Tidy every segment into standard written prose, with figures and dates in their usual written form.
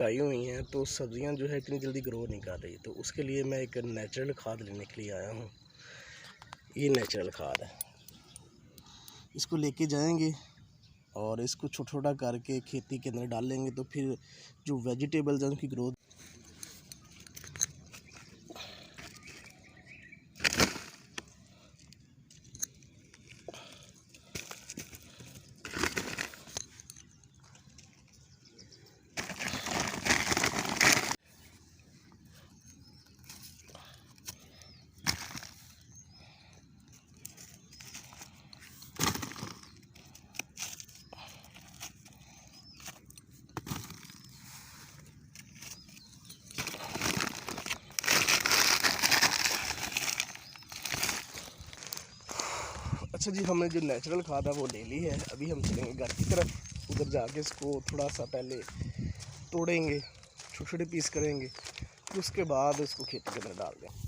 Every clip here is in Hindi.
आई हुई हैं तो सब्जियां जो है इतनी जल्दी ग्रो नहीं कर रही, तो उसके लिए मैं एक नेचुरल खाद लेने के लिए आया हूँ। ये नेचुरल खाद है, इसको लेके जाएंगे और इसको छोटा छोटा करके खेती के अंदर डालेंगे, तो फिर जो वेजिटेबल्स हैं उनकी ग्रोथ। अच्छा जी, हमने जो नेचुरल खाद है वो ले ली है। अभी हम चलेंगे घर की तरफ, उधर जाके इसको थोड़ा सा पहले तोड़ेंगे, छोटे छोटे पीस करेंगे, फिर उसके बाद इसको खेती के अंदर डाल दें।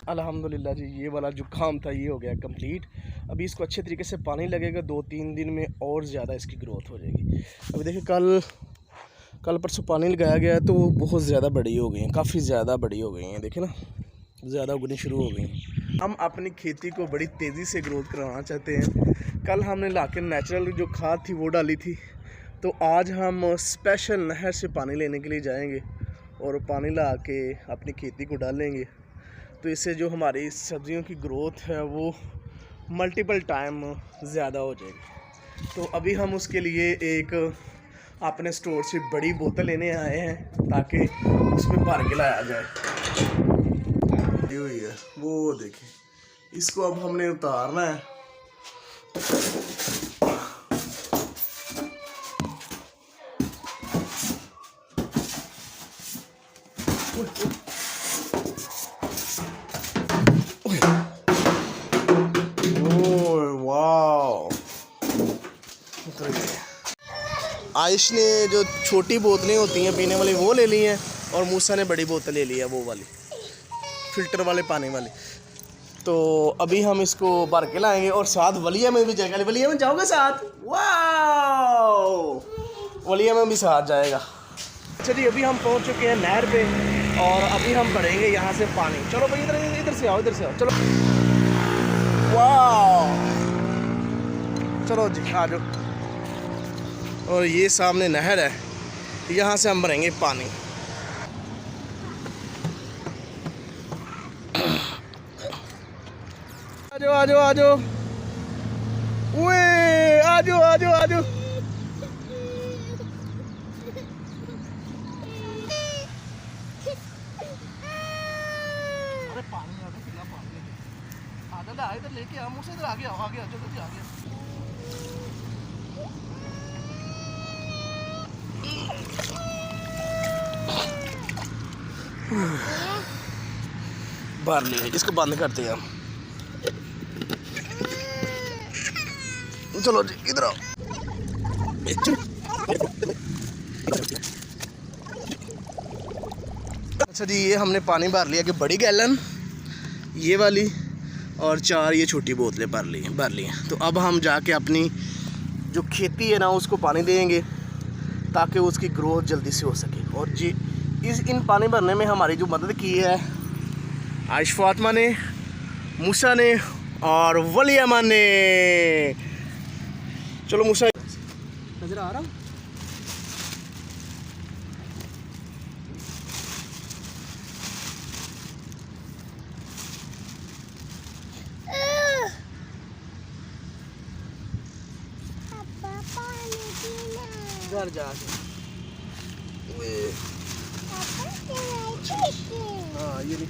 अल्हम्दुलिल्लाह जी, ये वाला जो काम था ये हो गया कंप्लीट। अभी इसको अच्छे तरीके से पानी लगेगा, 2-3 दिन में और ज़्यादा इसकी ग्रोथ हो जाएगी। अभी देखिए कल परसों पानी लगाया गया है तो बहुत ज़्यादा बड़ी हो गई हैं, काफ़ी ज़्यादा बड़ी हो गई हैं। देखें ना, ज़्यादा उगनी शुरू हो गई हैं। हम अपनी खेती को बड़ी तेज़ी से ग्रोथ कराना चाहते हैं। कल हमने लाके नेचुरल जो खाद थी वो डाली थी, तो आज हम स्पेशल नहर से पानी लेने के लिए जाएंगे और पानी ला के अपनी खेती को डालेंगे, तो इससे जो हमारी सब्जियों की ग्रोथ है वो मल्टीपल टाइम ज़्यादा हो जाएगी। तो अभी हम उसके लिए एक अपने स्टोर से बड़ी बोतल लेने आए हैं ताकि उसमें भर के लाया जाए। ये हुई है वो, देखिए इसको अब हमने उतारना है। आयुष ने जो छोटी बोतलें होती हैं पीने वाली वो ले ली हैं, और मूसा ने बड़ी बोतल ले ली है, वो वाली फ़िल्टर वाले पानी वाली। तो अभी हम इसको भर के लाएंगे और साथ वलिया में भी जाएगा। वलिया में जाओगे साथ? वाह, वलिया में भी साथ जाएगा। अच्छा जी, अभी हम पहुंच चुके हैं नहर पे और अभी हम भरेंगे यहाँ से पानी। चलो भाई इधर से आओ, इधर से आओ, चलो। वाह, चलो जी आ जाओ। और ये सामने नहर है, यहाँ से हम भरेंगे पानी। आजो आजो आजो, ओए आजो आजो आजो। अरे पानी आ गया, कितना पानी है। आजा इधर लेके आ, मुझसे इधर आ गया जल्दी आ गया। भर लिए, इसको बंद करते हैं हम। चलो जी इधर आओ। अच्छा जी, ये हमने पानी भर लिया कि बड़ी गैलन ये वाली और 4 ये छोटी बोतलें भर ली हैं। तो अब हम जाके अपनी जो खेती है ना उसको पानी देंगे ताकि उसकी ग्रोथ जल्दी से हो सके। और जी इन पानी भरने में हमारी जो मदद की है आयश फातिमा ने, मूसा ने और वली अमान ने। चलो मूसा, नजर आ रहा हूँ? घर जाके हाँ ये नहीं